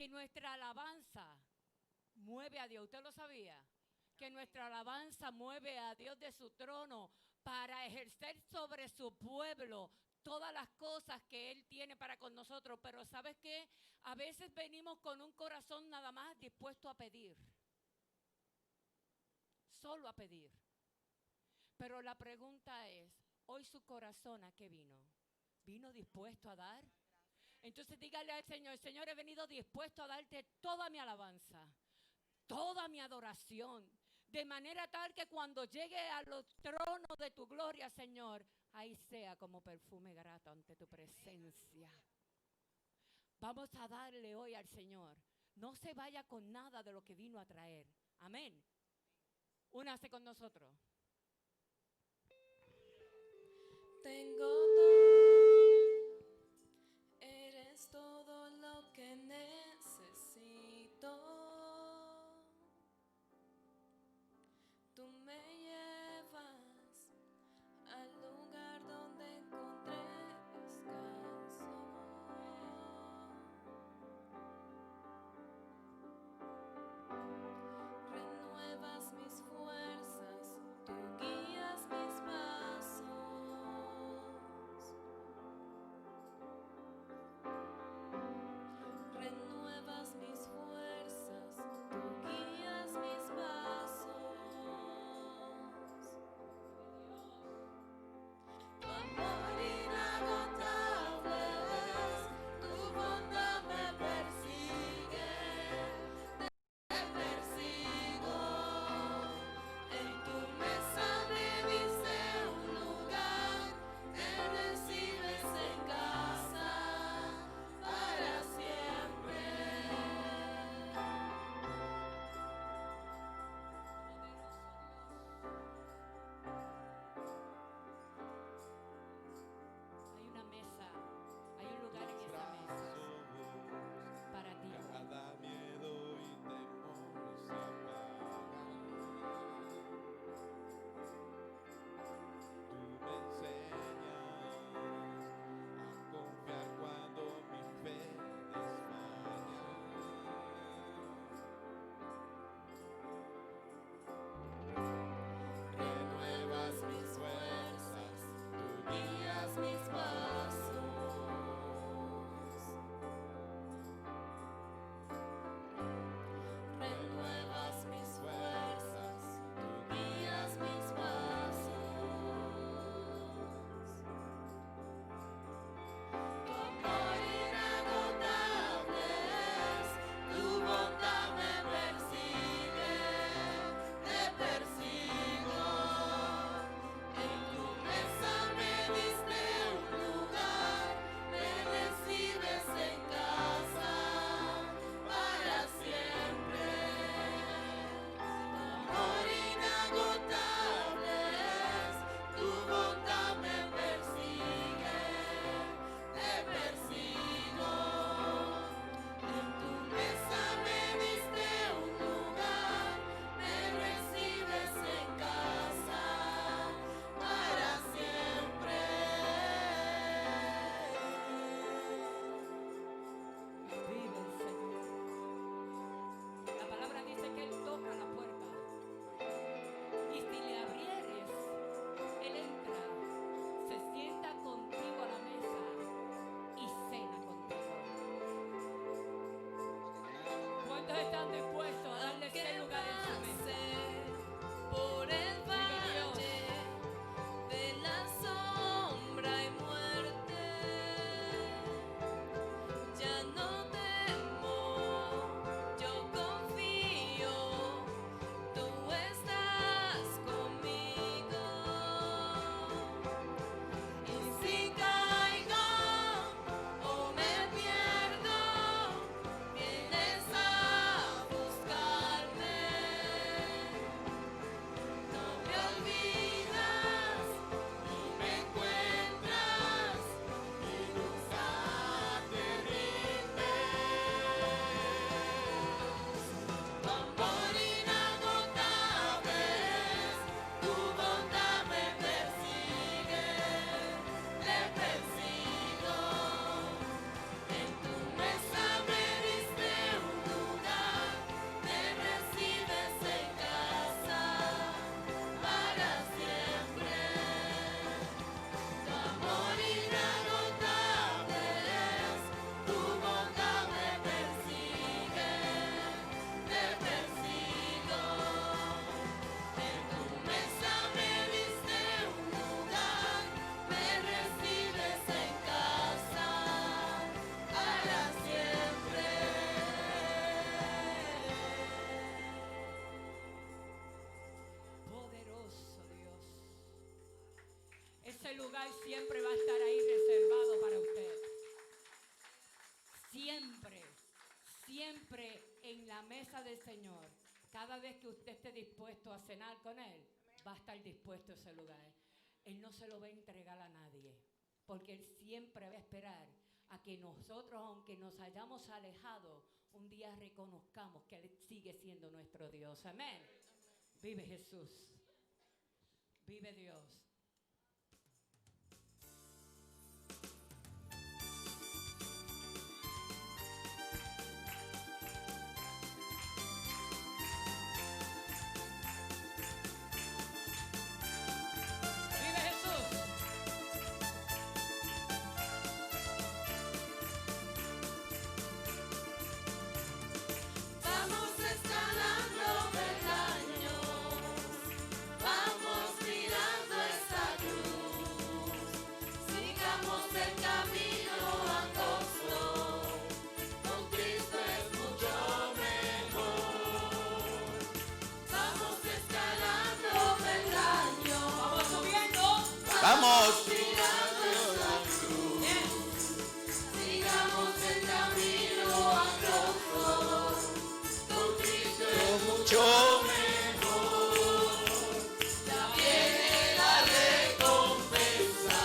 que nuestra alabanza mueve a Dios. ¿Usted lo sabía? Que nuestra alabanza mueve a Dios de su trono para ejercer sobre su pueblo todas las cosas que Él tiene para con nosotros. Pero ¿sabes qué? A veces venimos con un corazón nada más dispuesto a pedir. Solo a pedir. Pero la pregunta es, hoy su corazón ¿a qué vino? ¿Vino dispuesto a dar? Entonces dígale al Señor, Señor, he venido dispuesto a darte toda mi alabanza, toda mi adoración, de manera tal que cuando llegue a los tronos de tu gloria, Señor, ahí sea como perfume grato ante tu presencia. Vamos a darle hoy al Señor. No se vaya con nada de lo que vino a traer. Amén. Únase con nosotros. Tengo todo, eres todo lo que necesito. Tú me llevas al lugar donde encontré descanso. Renuevas mis fuerzas, tú guías mis pasos. Renuevas mis fuerzas, tú guías mis pasos. Tu amor inagotable es, tu bondad me persigue, te persigo. En tu mesa me diste un lugar, me recibes en casa para siempre. Hay una mesa, hay un lugar en esa mesa para ti. Cada miedo y temor se apaga. Tú me enseñas a confiar cuando mi fe desmaya. Renuevas mis fuerzas, tú guías mis pasos. Renuevas mis fuerzas, tú guías mis pasos. Tu amor inagotable es, tu bondad me persigue, te persigo. En tu mesa me diste un lugar, me recibes en casa para siempre. Tu amor inagotable es, tu bondad me persigue, te persigo. En tu mesa me diste un lugar, me recibes en casa para siempre. Vive el Señor. La palabra dice que Él toca la puerta. Y si le abrieres, Él entra, se sienta contigo a la mesa y cena contigo. ¿Cuántos están dispuestos a darle ese lugar en su mesa? Por el Dios. valle de la sombra y muerte, ya no temo, yo confío, tú estás conmigo. Y si caigo o me pierdo, vienes a buscarme. lugar siempre va a estar ahí reservado para usted. Siempre, siempre en la mesa del Señor, cada vez que usted esté dispuesto a cenar con Él, va a estar dispuesto a ese lugar. Él no se lo va a entregar a nadie, porque Él siempre va a esperar a que nosotros, aunque nos hayamos alejado, un día reconozcamos que Él sigue siendo nuestro Dios. Amén. Vive Jesús. Vive Dios. Vive Jesús. Vamos escalando peldaños, vamos mirando esa cruz, sigamos el camino angosto, con Cristo es mucho mejor. Vamos escalando peldaños, Vamos subiendo. Vamos. mirando esa cruz, sigamos el camino angosto, con Cristo es Mucho Ya viene la recompensa,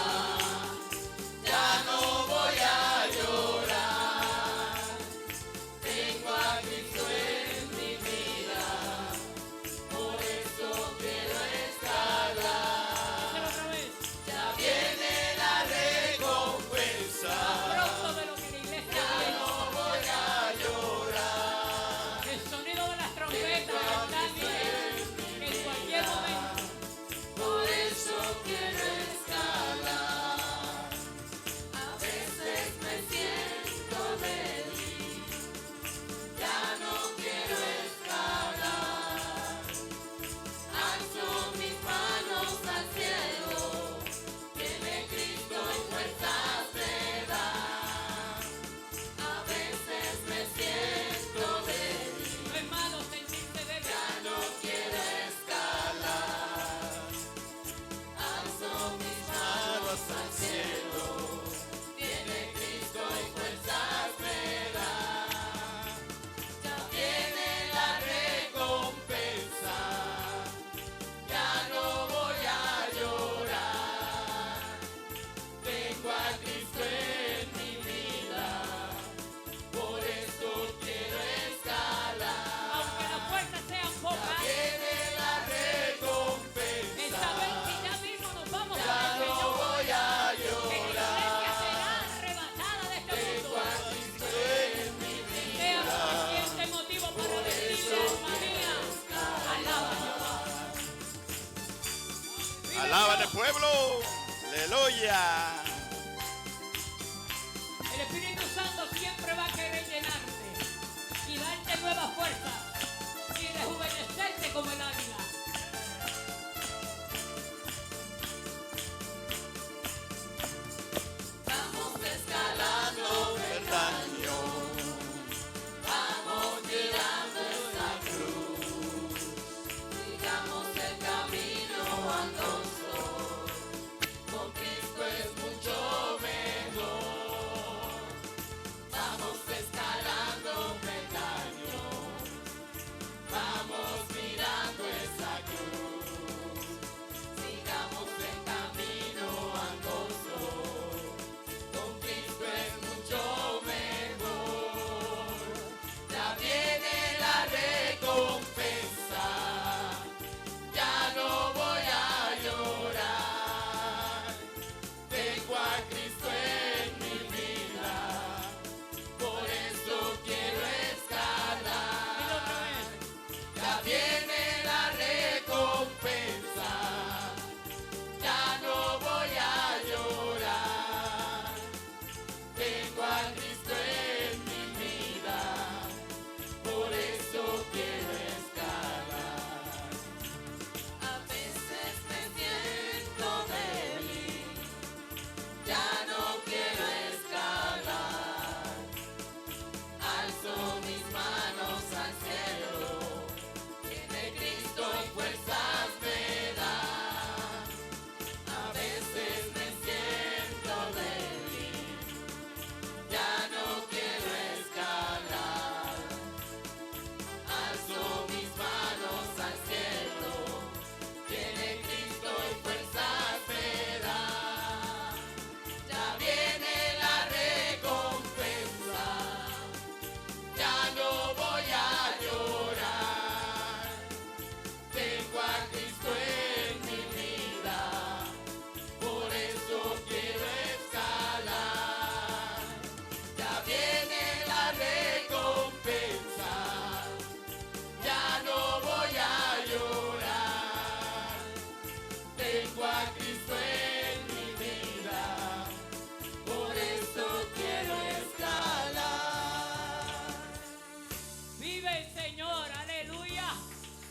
ya no voy a llorar. Tengo a Cristo en mi vida, por eso quiero escalar. Díselo otra vez. Ya viene la recompensa, Pronto de lo que la iglesia ya viene. no voy a llorar. El sonido de las trompetas está bien. En cualquier momento. Por eso quiero escalar. A veces me siento débil, ya no quiero escalar. Alzo mis manos al cielo, tiene Cristo y fuerzas me da. A veces me siento débil, No es malo sentirse débil. ya no quiero escalar. Alzo mis manos al cielo, tiene Cristo y fuerzas me da. Ya viene la recompensa, ya no voy a llorar. Tengo a Cristo en mi vida, por eso quiero escalar. Aunque las puertas sean pocas, Viene la recompensa, esta vez que ya mismo nos vamos ya con el no Señor. voy a Que la llorar. iglesia será arrebatada de este Tengo mundo. a Cristo en mi Sea vida, suficiente motivo para decirle, alma mía, alaba a Jehová. Vive Alaban Dios. el pueblo. Aleluya. El Espíritu Santo siempre va a querer llenarte y darte nuevas fuerzas y rejuvenecerte como el águila. vamos escalando peldaños, vamos mirando esa cruz, sigamos el camino angosto, con Cristo es mucho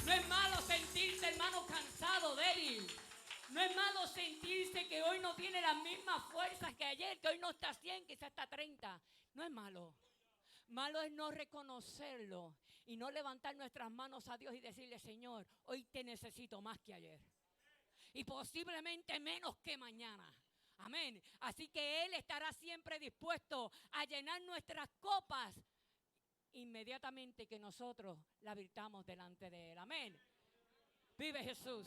No es malo sentirse, hermano, cansado, débil. No es malo sentirse que hoy no tiene las mismas fuerzas que ayer, que hoy no está 100, quizás está 30. No es malo. Malo es no reconocerlo y no levantar nuestras manos a Dios y decirle, Señor, hoy te necesito más que ayer. Y posiblemente menos que mañana. Amén. Así que Él estará siempre dispuesto a llenar nuestras copas inmediatamente que nosotros la virtamos delante de Él. Amén. Vive Jesús.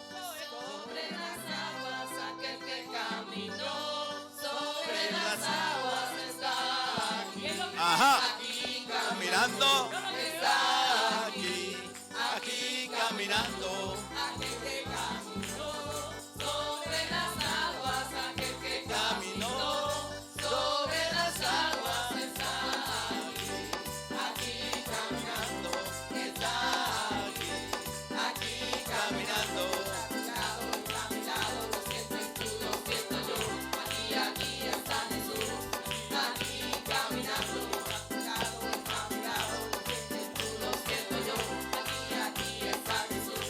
Sobre las aguas aquel que caminó, sobre las aguas está aquí. Ajá. Aquí Caminando. está aquí. Aquí caminando. Aquel que caminó sobre las aguas, aquel que caminó sobre las aguas está aquí. Aquí caminando está aquí. Aquí caminando. Caminado, lo sientes tú, lo siento yo. Aquí está Jesús. Aquí caminando. Caminado, lo sientes tú, lo siento yo. Aquí está Jesús.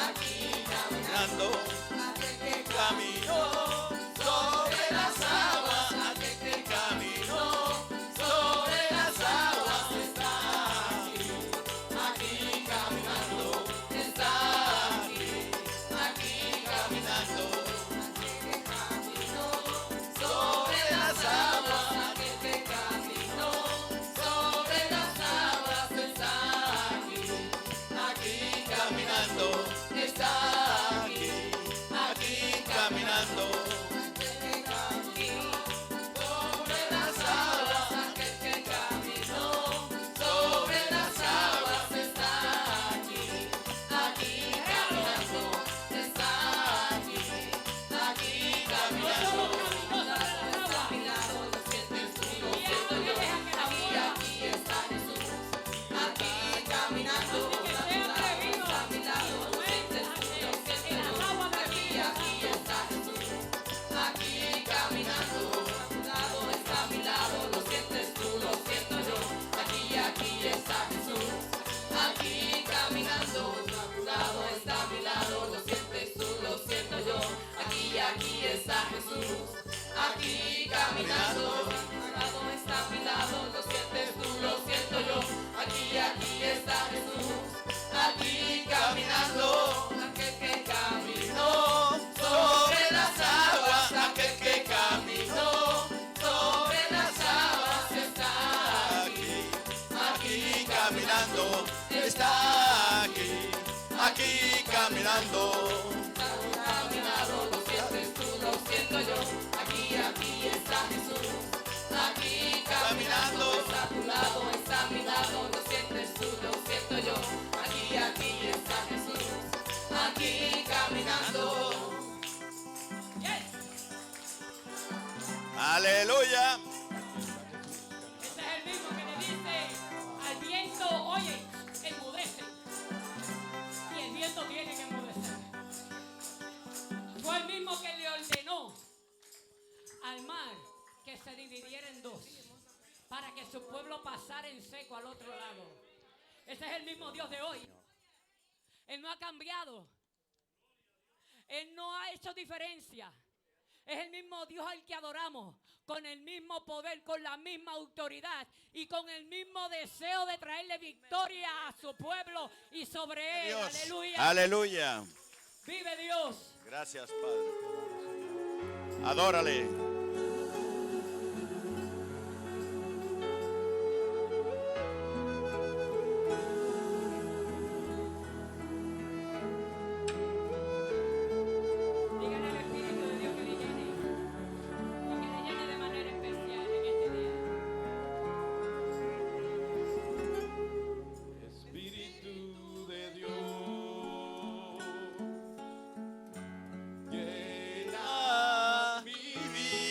Aquí caminando. Aquel que caminó sobre las aguas, aquel que caminó sobre las aguas está aquí. Aquí caminando está aquí. Aquí caminando. Aquel que caminó sobre las aguas, aquel que caminó sobre las aguas está aquí. Aquí caminando está aquí. Aquí caminando. Aquel que caminó sobre las aguas, aquel que caminó sobre las aguas está aquí. Aquí caminando está aquí. Aquí caminando. Está a mi lado, lo sientes tú, lo siento yo. Aquí está Jesús. Aquí caminando. Está a mi lado, lo sientes tú, lo siento yo. Aquí está Jesús. Aquí caminando. Está a mi lado, lo sientes tú, lo siento yo. Aquí está Jesús. Aquí caminando. A tu lado está a mi lado, lo sientes tú, lo siento yo. Aquí está Jesús. Aquí caminando. A tu lado está a mi lado, lo sientes tú, lo siento yo. Aquí está Jesús. Aquí caminando. Aquel que caminó sobre las aguas, aquel que caminó sobre las aguas está aquí. Aquí caminando. Está aquí. Aquí caminando. Caminado, lo sientes tú, lo siento yo. Aquí está Jesús. Aquí caminando. Está a tu lado, está a mi lado, lo sientes tú, lo siento yo. Aquí está Jesús. Aquí caminando. Aleluya. Ese es el mismo que le dice al viento, oye, enmudece. Y el viento tiene que enmudecer. Fue el mismo que le ordenó al mar que se dividiera en dos para que su pueblo pasara en seco al otro lado. Ese es el mismo Dios de hoy. Él no ha cambiado. Él no ha hecho diferencia. Es el mismo Dios al que adoramos, con el mismo poder, con la misma autoridad y con el mismo deseo de traerle victoria a su pueblo y sobre él. Dios. Aleluya. Aleluya. Vive Dios. Gracias, Padre. Adórale. Dígale al Espíritu de Dios que le llene. Y que le llene de manera especial en este día. Espíritu de Dios, llena Ah, mi mi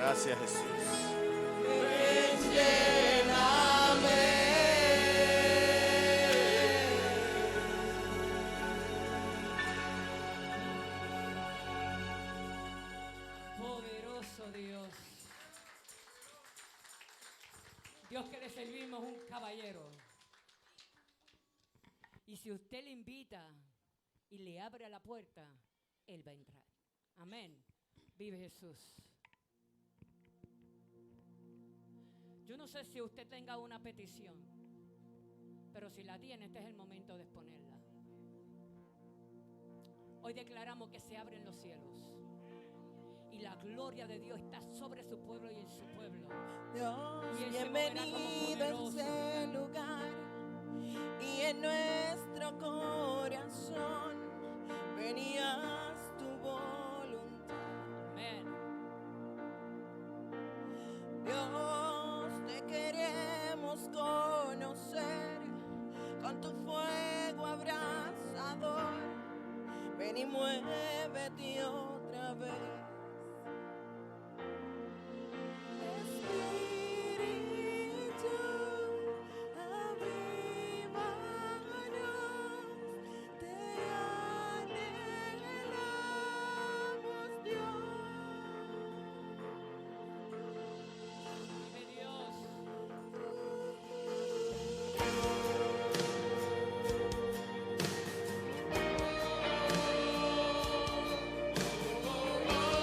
Gracias, Jesús. Poderoso Dios. Dios que le servimos un caballero. Y si usted le invita y le abre la puerta, Él va a entrar. Amén. Vive Jesús. Yo no sé si usted tenga una petición, pero si la tiene, este es el momento de exponerla. Hoy declaramos que se abren los cielos y la gloria de Dios está sobre su pueblo y en su pueblo. Dios, Y Él se moverá como bienvenido en poderoso. ese lugar y en nuestro corazón venías tu voluntad. Amén. Dios, te queremos conocer con tu fuego abrasador. Ven y muévete otra vez. Espíritu, avívanos, te anhelamos, Dios. Vive Dios. Espíritu,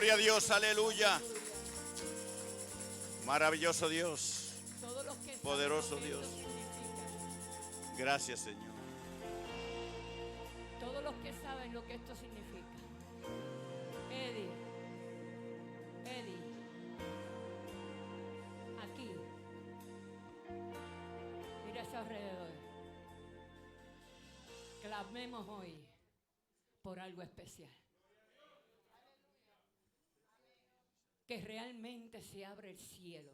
Gloria a Dios, aleluya. Maravilloso Dios. Todos los que saben Poderoso lo que Dios. esto significa. Gracias, Señor. Todos los que saben lo que esto significa. Eddie, aquí, mira a su alrededor. Clamemos hoy por algo especial. Que realmente se abra el cielo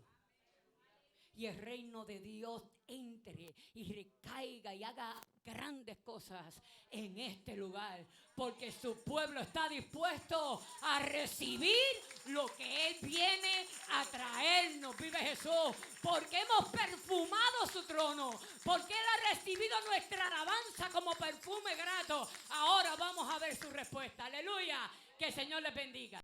y el reino de Dios entre y recaiga y haga grandes cosas en este lugar, porque su pueblo está dispuesto a recibir lo que Él viene a traernos. Vive Jesús, porque hemos perfumado su trono, porque Él ha recibido nuestra alabanza como perfume grato. Ahora vamos a ver su respuesta. Aleluya, que el Señor les bendiga.